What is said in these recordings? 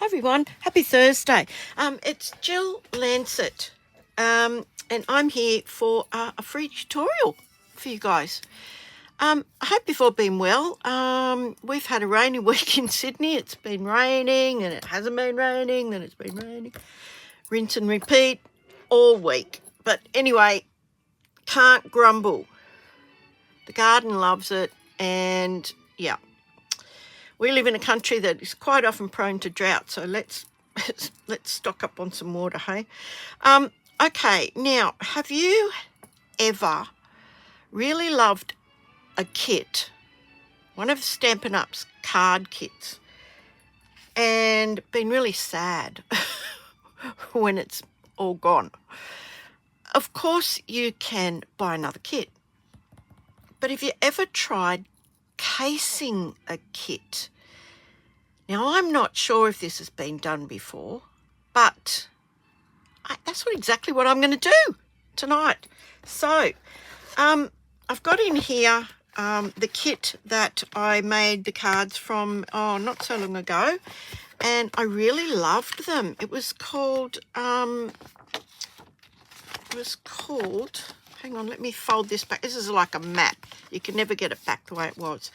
Hi everyone, happy Thursday. It's Jill Lancet, and I'm here for a free tutorial for you guys. I hope you've all been well. We've had a rainy week in Sydney. It's been raining and it hasn't been raining, then it's been raining. Rinse and repeat all week. But anyway, can't grumble. The garden loves it, and yeah. We live in a country that is quite often prone to drought, so let's stock up on some water, hey? Okay, now, have you ever really loved a kit, one of Stampin' Up's card kits, and been really sad when it's all gone? Of course, you can buy another kit, but have you ever tried casing a kit? Now, I'm not sure if this has been done before, but that's exactly what I'm going to do tonight. So, I've got in here the kit that I made the cards from, not so long ago, and I really loved them. It was called, hang on, let me fold this back. This is like a map. You can never get it back the way it was.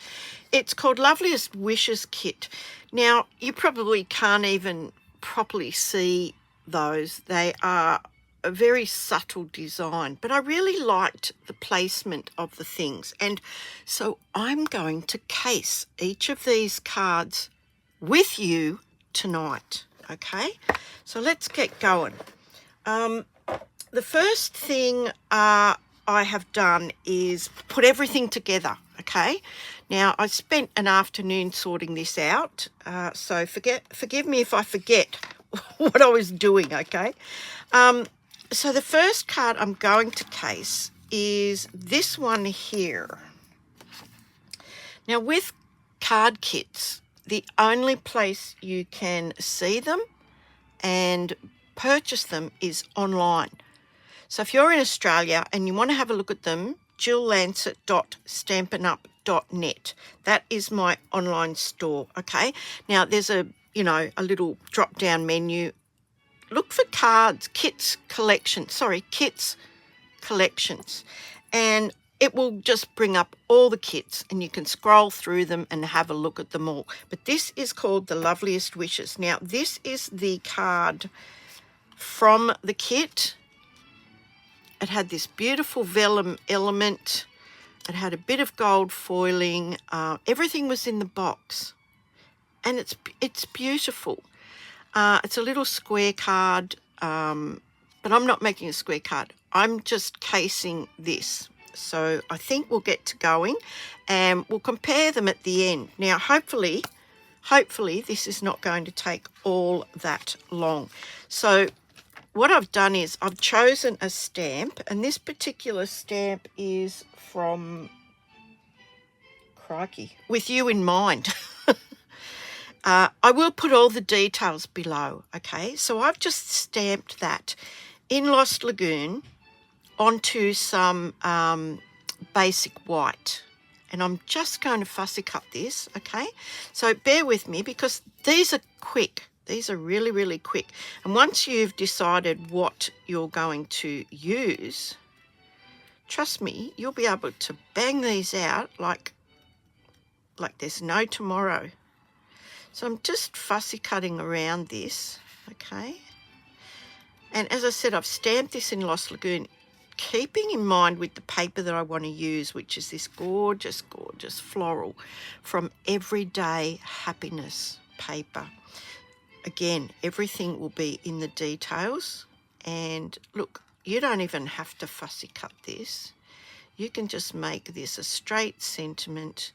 It's called Loveliest Wishes Kit. Now, you probably can't even properly see those. They are a very subtle design, but I really liked the placement of the things. And so I'm going to case each of these cards with you tonight, okay? So let's get going. The first thing I have done is put everything together, okay? Now, I spent an afternoon sorting this out, so forgive me if I forget what I was doing, okay? So the first card I'm going to case is this one here. Now, with card kits, the only place you can see them and purchase them is online. So if you're in Australia and you want to have a look at them, jilllancet.stampinup.net. That is my online store, okay? Now, there's a little drop-down menu. Look for cards, kits collections, and it will just bring up all the kits and you can scroll through them and have a look at them all. But this is called the Loveliest Wishes. Now, this is the card from the kit. It had this beautiful vellum element. It had a bit of gold foiling. Everything was in the box, and it's beautiful. It's a little square card, but I'm not making a square card. I'm just casing this. So I think we'll get to going, and we'll compare them at the end. Now, hopefully, this is not going to take all that long. So what I've done is I've chosen a stamp, and this particular stamp is from, crikey, With You in Mind. I will put all the details below, okay? So I've just stamped that in Lost Lagoon onto some basic white. And I'm just going to fussy cut this, okay? So bear with me because these are quick. These are really, really quick. And once you've decided what you're going to use, trust me, you'll be able to bang these out like there's no tomorrow. So I'm just fussy cutting around this, okay? And as I said, I've stamped this in Lost Lagoon, keeping in mind with the paper that I want to use, which is this gorgeous, gorgeous floral from Everyday Happiness paper. Again, everything will be in the details. And look, you don't even have to fussy cut this. You can just make this a straight sentiment.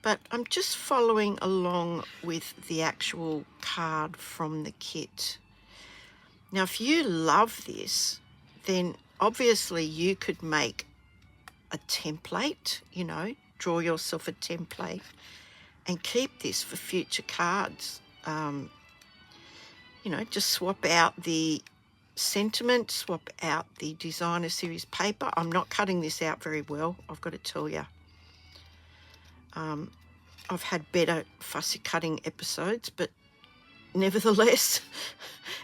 But I'm just following along with the actual card from the kit. Now, if you love this, then obviously you could make a template, draw yourself a template and keep this for future cards. Just swap out the sentiment, swap out the designer series paper. I'm not cutting this out very well, I've got to tell you. I've had better fussy cutting episodes, but nevertheless,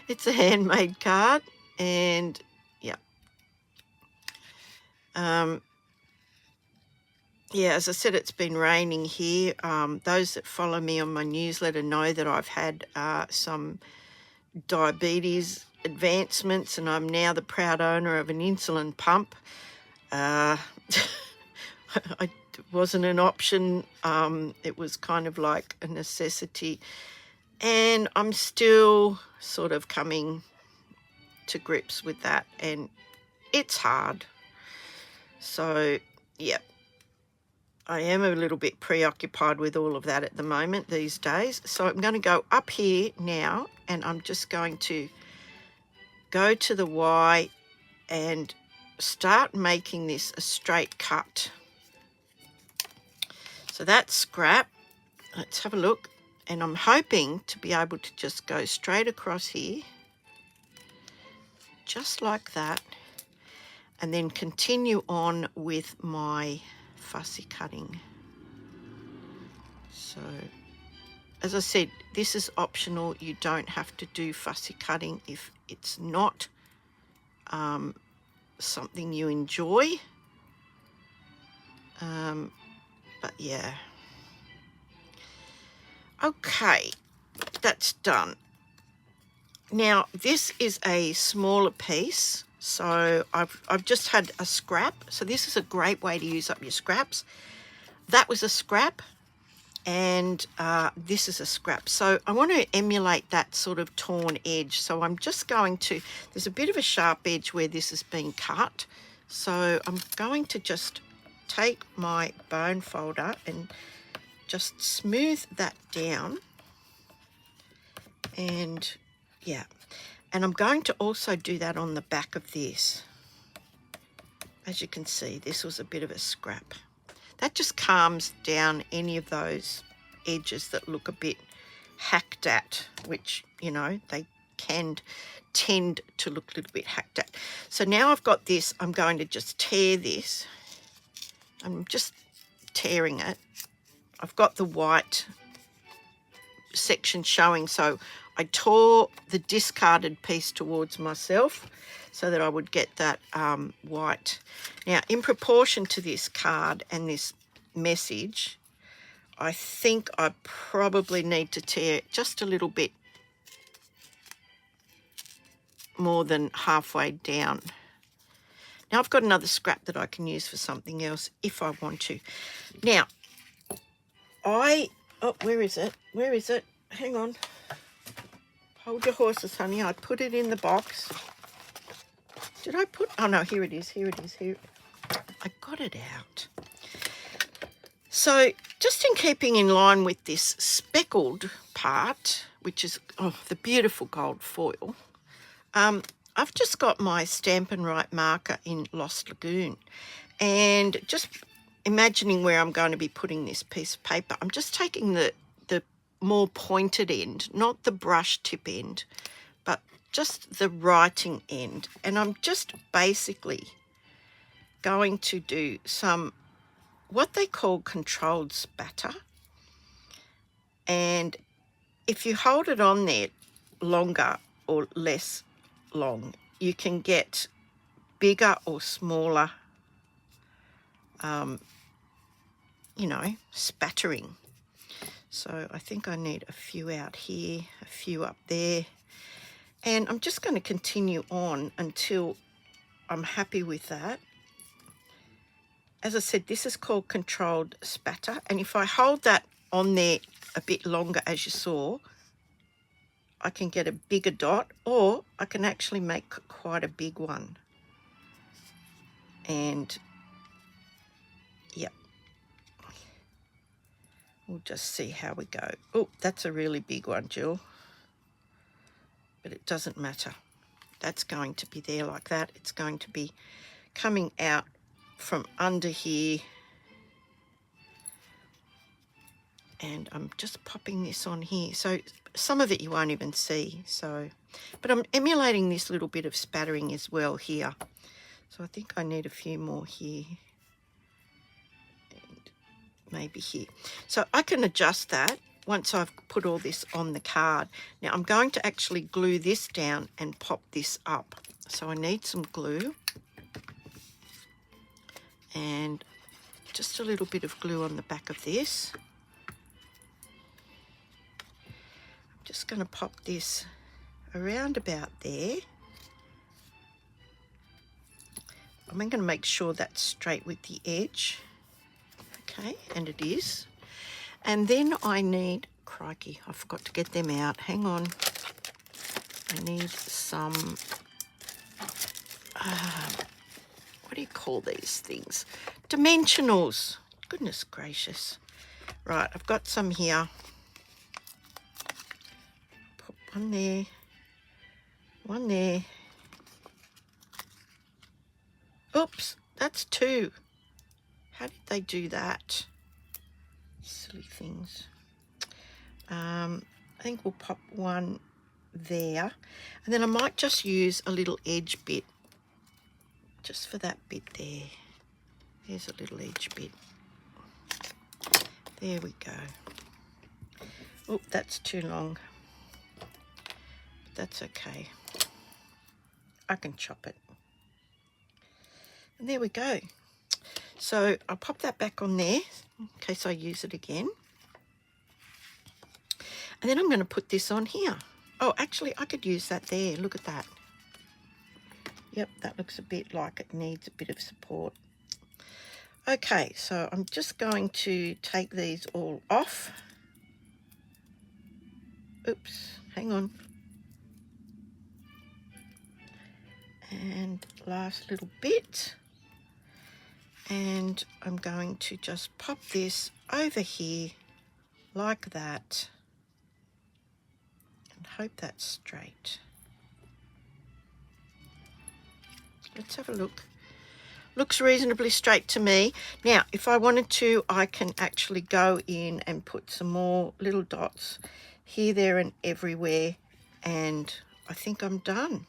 it's a handmade card, and yeah. Yeah, as I said, it's been raining here. Those that follow me on my newsletter know that I've had some diabetes advancements, and I'm now the proud owner of an insulin pump. It wasn't an option. It was kind of like a necessity. And I'm still sort of coming to grips with that, and it's hard. So, yeah, I am a little bit preoccupied with all of that at the moment these days. So I'm going to go up here now, and I'm just going to go to the Y and start making this a straight cut. So that's scrap. Let's have a look. And I'm hoping to be able to just go straight across here, just like that, and then continue on with my fussy cutting. So, as I said, this is optional. You don't have to do fussy cutting if it's not something you enjoy. But yeah. Okay, that's done. Now, this is a smaller piece, so I've just had a scrap. So this is a great way to use up your scraps. That was a scrap, and this is a scrap. So I want to emulate that sort of torn edge. So I'm just going to, there's a bit of a sharp edge where this has been cut. So I'm going to just take my bone folder and just smooth that down. And yeah, and I'm going to also do that on the back of this. As you can see, this was a bit of a scrap. That just calms down any of those edges that look a bit hacked at, which, you know, they can tend to look a little bit hacked at. So now I've got this, I'm going to just tear this. I'm just tearing it. I've got the white section showing, so I tore the discarded piece towards myself so that I would get that white. Now, in proportion to this card and this message, I think I probably need to tear just a little bit more than halfway down. Now, I've got another scrap that I can use for something else if I want to. Now, oh, where is it? Where is it? Hang on. Hold your horses, honey. I put it in the box. Did I put... Oh, no, here it is. Here it is. Here. I got it out. So, just in keeping in line with this speckled part, which is the beautiful gold foil, I've just got my Stampin' Right marker in Lost Lagoon. And just imagining where I'm going to be putting this piece of paper, I'm just taking the more pointed end, not the brush tip end, but just the writing end. And I'm just basically going to do some, what they call controlled spatter. And if you hold it on there longer or less long, you can get bigger or smaller, you know, spattering. So I think I need a few out here, a few up there. And I'm just going to continue on until I'm happy with that. As I said, this is called controlled spatter. And if I hold that on there a bit longer, as you saw, I can get a bigger dot, or I can actually make quite a big one. And yeah, we'll just see how we go. Oh, that's a really big one, Jill. But it doesn't matter. That's going to be there like that. It's going to be coming out from under here. And I'm just popping this on here. So some of it you won't even see. So, but I'm emulating this little bit of spattering as well here. So I think I need a few more here. And maybe here. So I can adjust that once I've put all this on the card. Now I'm going to actually glue this down and pop this up. So I need some glue and just a little bit of glue on the back of this. I'm just going to pop this around about there. I'm going to make sure that's straight with the edge. Okay, and it is. And then I need, crikey, I forgot to get them out. Hang on. I need some, what do you call these things? Dimensionals. Goodness gracious. Right, I've got some here. Put one there. One there. Oops, that's two. How did they do that? Silly things. I think we'll pop one there. And then I might just use a little edge bit. Just for that bit there. There's a little edge bit. There we go. Oh, that's too long. But that's okay. I can chop it. And there we go. So I'll pop that back on there in case I use it again. And then I'm going to put this on here. Oh, actually, I could use that there. Look at that. Yep, that looks a bit like it needs a bit of support. Okay, so I'm just going to take these all off. Oops, hang on. And last little bit. And I'm going to just pop this over here like that and hope that's straight. Let's have a look. Looks reasonably straight to me. Now, if I wanted to, I can actually go in and put some more little dots here, there, and everywhere. And I think I'm done.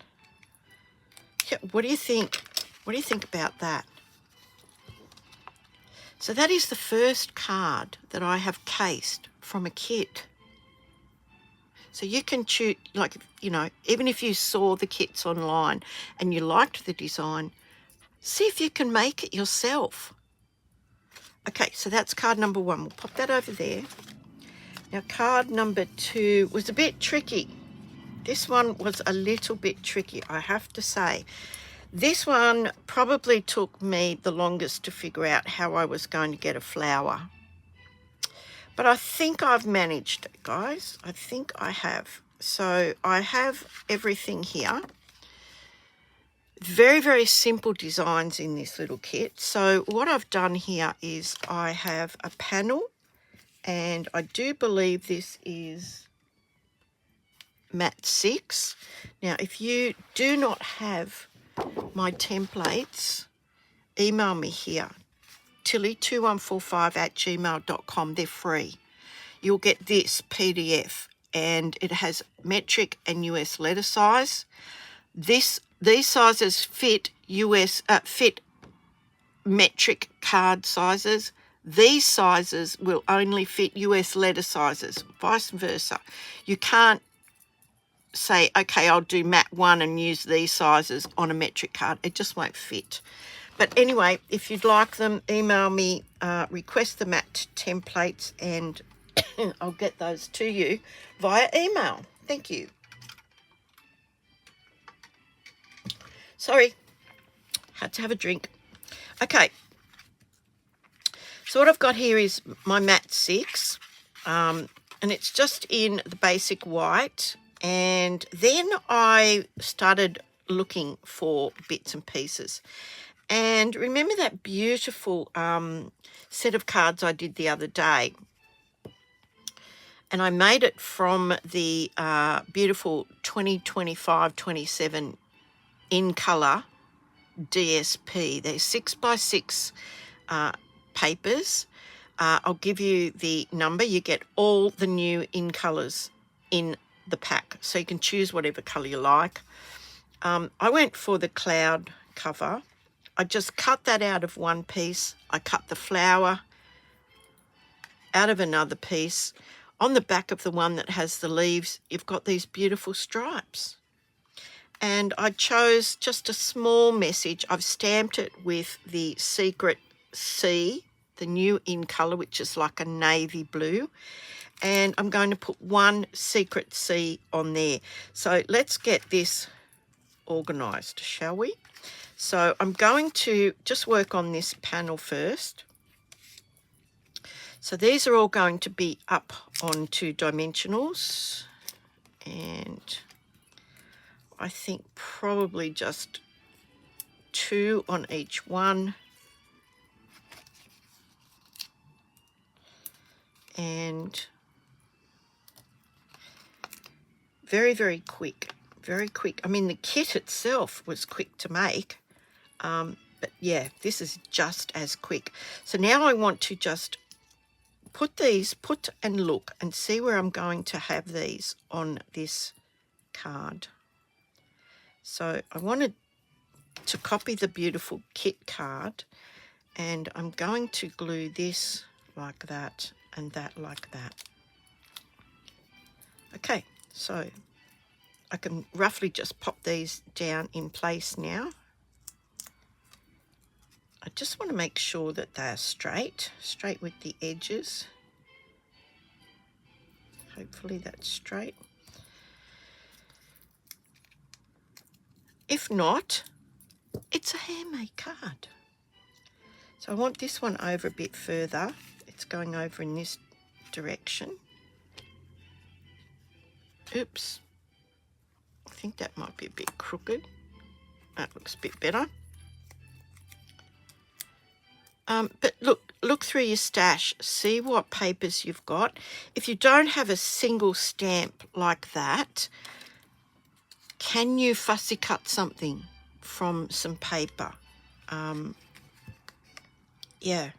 Yeah, what do you think? What do you think about that? So that is the first card that I have cased from a kit. So you can choose, like, you know, even if you saw the kits online and you liked the design, see if you can make it yourself. Okay, so that's card number one. We'll pop that over there. Now, card number two was a bit tricky. This one was a little bit tricky, I have to say. This one probably took me the longest to figure out how I was going to get a flower. But I think I've managed it, guys. I think I have. So I have everything here. Very, very simple designs in this little kit. So what I've done here is I have a panel, and I do believe this is matte 6. Now, if you do not have my templates, email me here, tilly2145@gmail.com. They're free. You'll get this PDF, and it has metric and US letter size. These sizes fit fit metric card sizes. These sizes will only fit US letter sizes, vice versa. You can't say, okay, I'll do matte 1 and use these sizes on a metric card. It just won't fit. But anyway, if you'd like them, email me, request the matte templates, and I'll get those to you via email. Thank you. Sorry, had to have a drink. Okay, so what I've got here is my matte 6, and it's just in the basic white. And then I started looking for bits and pieces. And remember that beautiful set of cards I did the other day? And I made it from the beautiful 2025-27 INCOLOR DSP. They're 6x6 papers. I'll give you the number. You get all the new INCOLORs in the pack, so you can choose whatever colour you like. I went for the cloud cover. I just cut that out of one piece. I cut the flower out of another piece. on the back of the one that has the leaves, you've got these beautiful stripes. And I chose just a small message. I've stamped it with the Secret C, the new INCOLOR, which is like a navy blue. And I'm going to put one Secret C on there. So let's get this organised, shall we? So I'm going to just work on this panel first. So these are all going to be up onto dimensionals, and I think probably just 2 on each one. And very, very quick, very quick. I mean, the kit itself was quick to make, but yeah, this is just as quick. So now I want to just put and look and see where I'm going to have these on this card. So I wanted to copy the beautiful kit card, and I'm going to glue this like that and that like that. Okay, so I can roughly just pop these down in place now. I just want to make sure that they are straight with the edges. Hopefully that's straight. If not, it's a handmade card. So I want this one over a bit further. It's going over in this direction. Oops. I think that might be a bit crooked. That looks a bit better. But look through your stash. See what papers you've got. If you don't have a single stamp like that, can you fussy cut something from some paper? Yeah.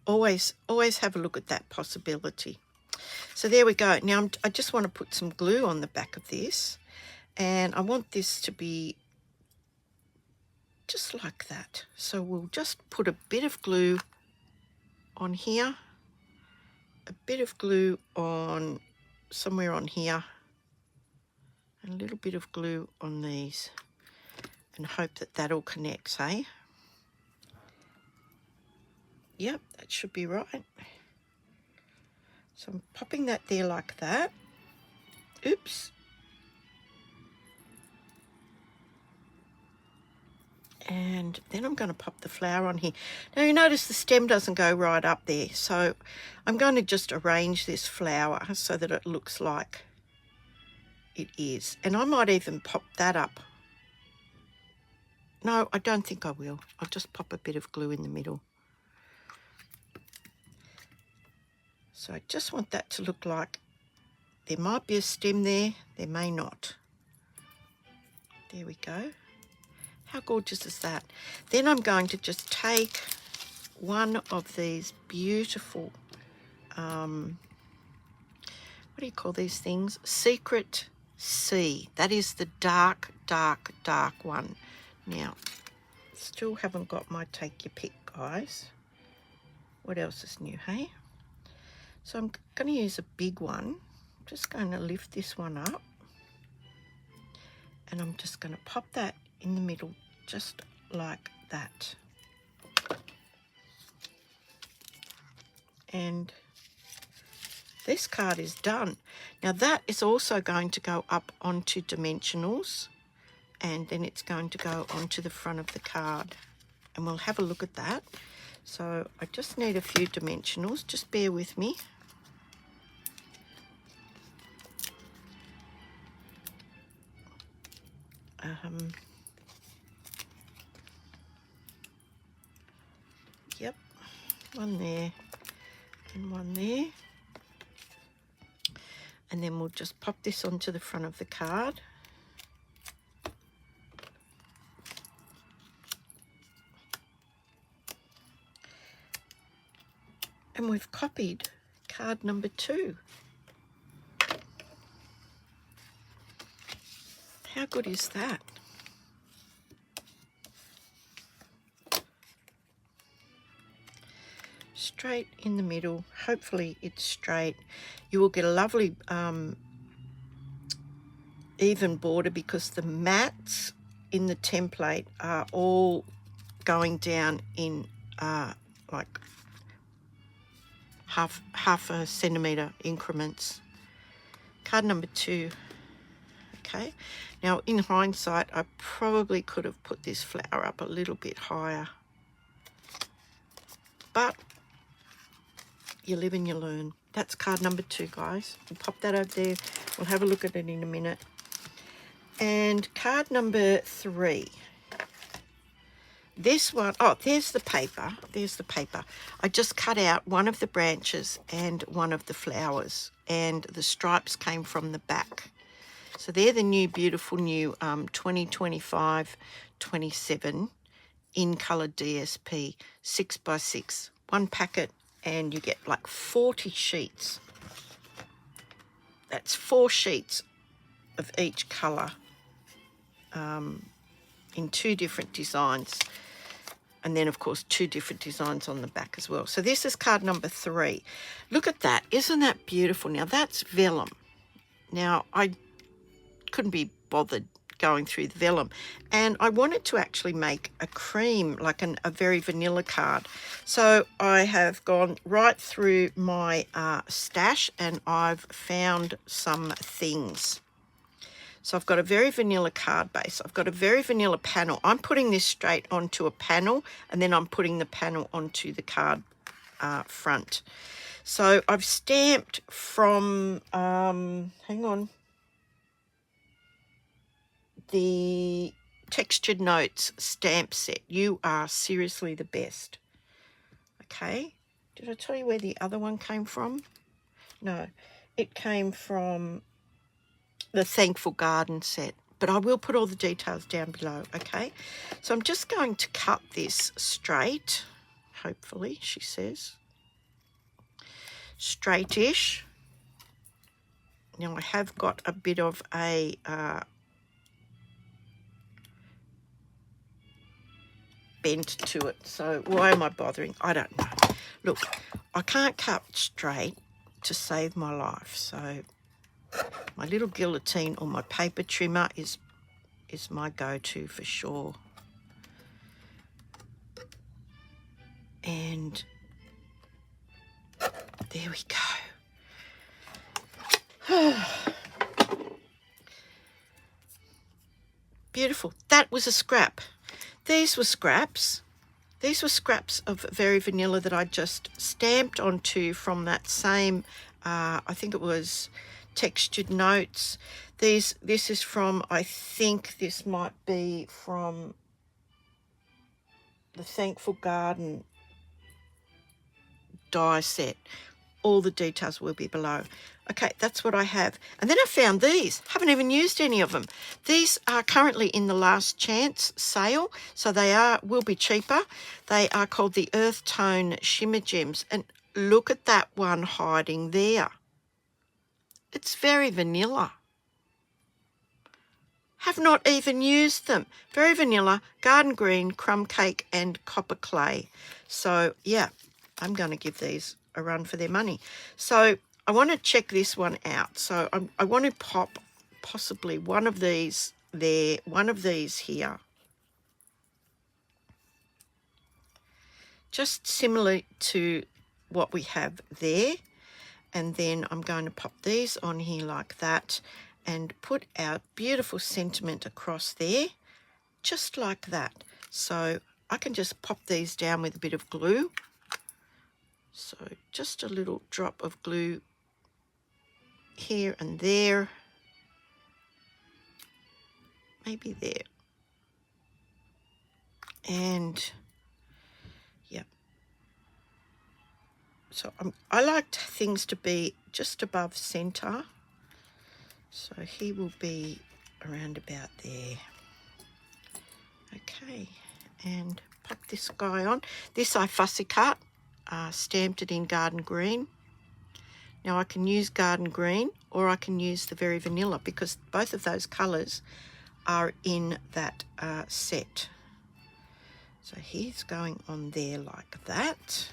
Always have a look at that possibility. So there we go. Now I just want to put some glue on the back of this, and I want this to be just like that. So we'll just put a bit of glue on here, a bit of glue on somewhere on here, and a little bit of glue on these, and hope that that all connects, hey? Yep, that should be right. So I'm popping that there like that. Oops. And then I'm going to pop the flower on here. Now you notice the stem doesn't go right up there, so I'm going to just arrange this flower so that it looks like it is. And I might even pop that up. No, I don't think I will. I'll just pop a bit of glue in the middle. So I just want that to look like there might be a stem there, there may not. There we go. How gorgeous is that? Then I'm going to just take one of these beautiful, what do you call these things? Secret C. That is the dark, dark, dark one. Now, still haven't got my take your pick, guys. What else is new, hey? So I'm going to use a big one. I'm just going to lift this one up, and I'm just going to pop that in the middle just like that. And this card is done. Now that is also going to go up onto dimensionals, and then it's going to go onto the front of the card, and we'll have a look at that. So I just need a few dimensionals, just bear with me. Yep, one there and one there. And then we'll just pop this onto the front of the card. And we've copied card number 2. How good is that? straight in the middle. Hopefully it's straight. You will get a lovely even border because the mats in the template are all going down in like half a centimetre increments. Card number 2. Okay, now in hindsight I probably could have put this flower up a little bit higher, but you live and you learn. That's card number 2, guys. We'll pop that over there. We'll have a look at it in a minute. And card number 3. This one, oh, there's the paper. There's the paper. I just cut out one of the branches and one of the flowers, and the stripes came from the back. So they're the new, beautiful new 2025-27 INCOLOR DSP 6x6. One packet, and you get like 40 sheets. That's 4 sheets of each colour in 2 different designs. And then, of course, 2 different designs on the back as well. So this is card number 3. Look at that. Isn't that beautiful? Now, that's vellum. Now, I couldn't be bothered going through the vellum. And I wanted to actually make a cream, like a very vanilla card. So I have gone right through my stash and I've found some things. So I've got a very vanilla card base. I've got a very vanilla panel. I'm putting this straight onto a panel, and then I'm putting the panel onto the card front. So I've stamped from, hang on, the Textured Notes stamp set. You are seriously the best. Okay. Did I tell you where the other one came from? No, it came from the Thankful Garden set, but I will put all the details down below. Okay, so I'm just going to cut this straight, hopefully, she says straightish. Now I have got a bit of a bent to it, so why am I bothering? I don't know. Look, I can't cut straight to save my life, so my little guillotine or my paper trimmer is my go-to for sure. And there we go. Beautiful. That was a scrap. These were scraps. These were scraps of very vanilla that I just stamped onto from that same, I think it was Textured Notes. This is from, I think this might be from the Thankful Garden die set. All the details will be below. Okay, that's what I have. And then I found these. Haven't even used any of them. These are currently in the last chance sale, so they will be cheaper. They are called the Earth Tone Shimmer Gems. And look at that one hiding there. It's very vanilla. Have not even used them. Very vanilla, garden green, crumb cake, and copper clay. So, yeah, I'm going to give these a run for their money. So, I want to check this one out. So, I want to pop possibly one of these there, one of these here. Just similar to what we have there. And then I'm going to pop these on here like that and put our beautiful sentiment across there, just like that. So I can just pop these down with a bit of glue. So just a little drop of glue here and there, maybe there. And yeah. So I like things to be just above center. So he will be around about there. Okay, and pop this guy on. This I fussy cut, stamped it in garden green. Now I can use garden green or I can use the very vanilla because both of those colours are in that set. So he's going on there like that.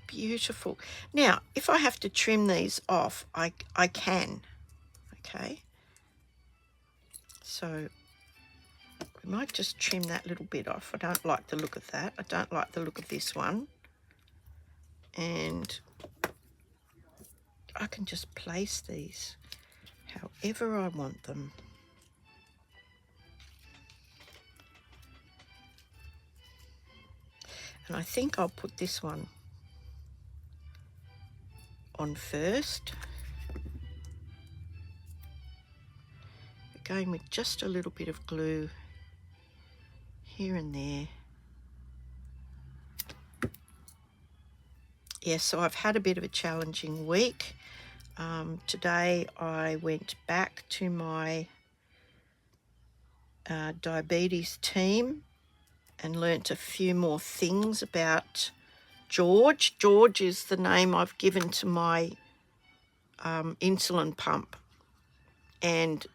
beautiful. Now, if I have to trim these off, I can. Okay. So we might just trim that little bit off. I don't like the look of that. I don't like the look of this one. And I can just place these however I want them. And I think I'll put this one on first. Going with just a little bit of glue here and there. Yes, so I've had a bit of a challenging week. Today I went back to my diabetes team and learnt a few more things about George. George is the name I've given to my insulin pump. And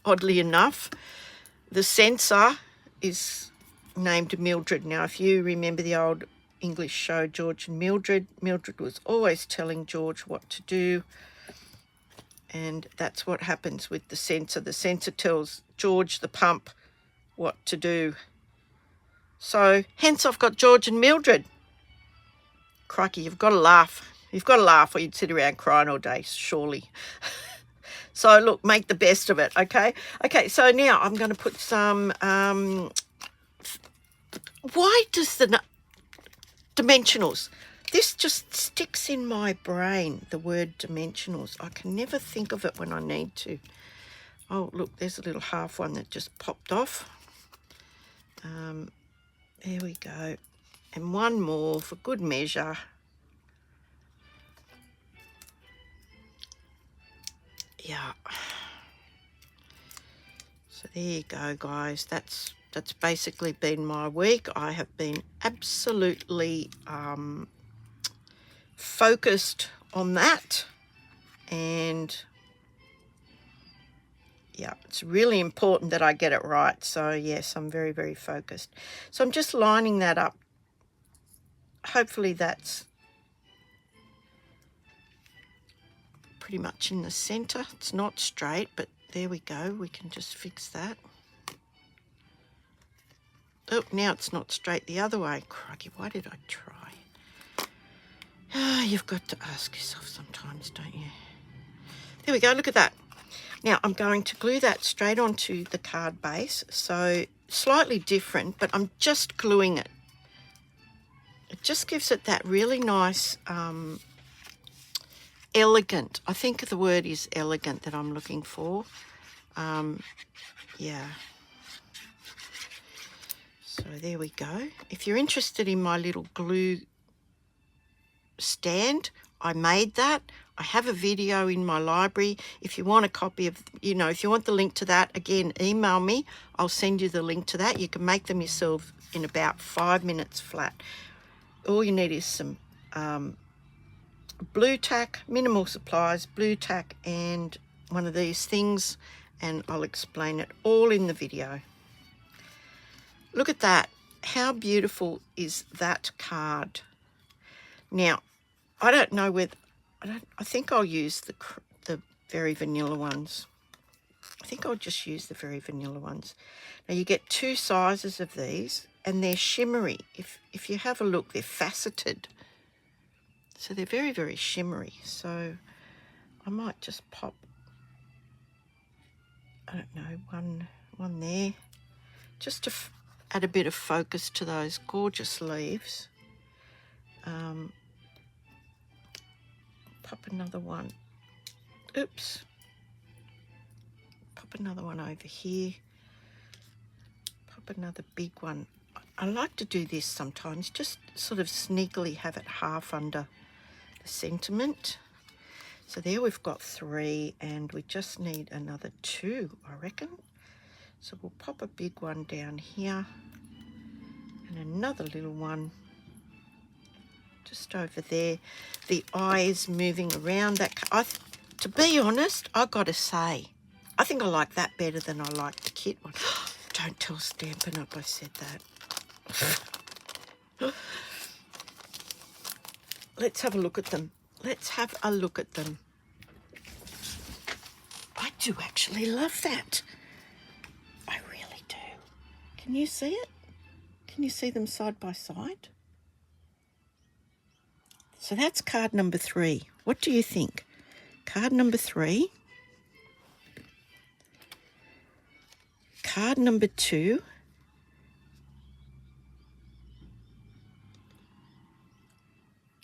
oddly enough, the sensor is named Mildred. Now, if you remember the old English show George and Mildred, Mildred was always telling George what to do. And that's what happens with the sensor. The sensor tells George, the pump, what to do. So, hence I've got George and Mildred. Crikey, you've got to laugh. You've got to laugh or you'd sit around crying all day, surely. So, look, make the best of it, okay? Okay, so now I'm going to put some... why does the... dimensionals. This just sticks in my brain, the word dimensionals. I can never think of it when I need to. Oh, look, there's a little half one that just popped off. There we go. And one more for good measure. Yeah. So there you go, guys. That's basically been my week. I have been absolutely focused on that, and yeah, it's really important that I get it right. So yes, I'm very, very focused. So I'm just lining that up. Hopefully that's pretty much in the center. It's not straight, but there we go. We can just fix that. Oh, now it's not straight the other way. Crikey, why did I try? You've got to ask yourself sometimes, don't you? There we go, look at that. Now, I'm going to glue that straight onto the card base. So, slightly different, but I'm just gluing it. It just gives it that really nice, elegant. I think the word is elegant that I'm looking for. Yeah. So there we go. If you're interested in my little glue stand, I made that. I have a video in my library. If you want a copy of, if you want the link to that, again, email me. I'll send you the link to that. You can make them yourself in about 5 minutes flat. All you need is some blue tack, minimal supplies, blue tack, and one of these things, and I'll explain it all in the video. Look at that. How beautiful is that card? Now, I don't know whether... I think I'll use the very vanilla ones. I think I'll just use the very vanilla ones. Now, you get 2 sizes of these, and they're shimmery. If you have a look, they're faceted. So they're very, very shimmery. So I might just pop, I don't know, one there, just to add a bit of focus to those gorgeous leaves. Pop another one. Oops. Pop another one over here. Pop another big one. I like to do this sometimes, just sort of sneakily have it half under the sentiment. So there we've got 3, and we just need another 2, I reckon. So we'll pop a big one down here and another little one just over there. The eye is moving around that. To be honest, I've got to say, I think I like that better than I like the kit one. Don't tell Stampin' Up! I said that. let's have a look at them. Let's have a look at them. I do actually love that. I really do. Can you see it? Can you see them side by side? So that's card number 3. What do you think? Card number 3. Card number 2.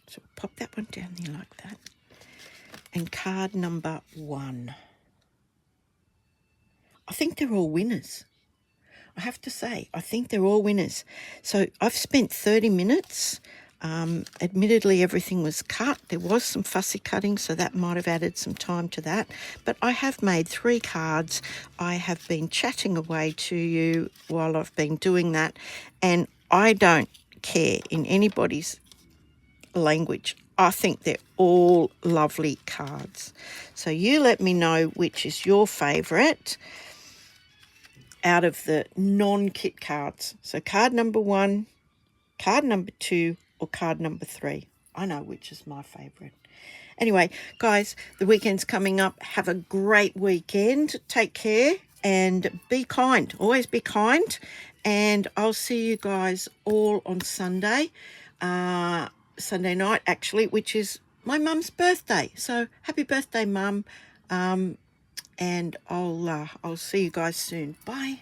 So pop that one down there like that. And card number 1. I think they're all winners. I have to say, I think they're all winners. So I've spent 30 minutes. Admittedly, everything was cut. There was some fussy cutting, so that might have added some time to that. But I have made 3 cards. I have been chatting away to you while I've been doing that. And I don't care in anybody's language. I think they're all lovely cards. So you let me know which is your favourite out of the non-kit cards. So card number 1, card number 2, or card number 3. I know which is my favourite. Anyway, guys, the weekend's coming up. Have a great weekend. Take care and be kind. Always be kind. And I'll see you guys all on Sunday. Sunday night, actually, which is my mum's birthday. So happy birthday, Mum. And I'll see you guys soon. Bye.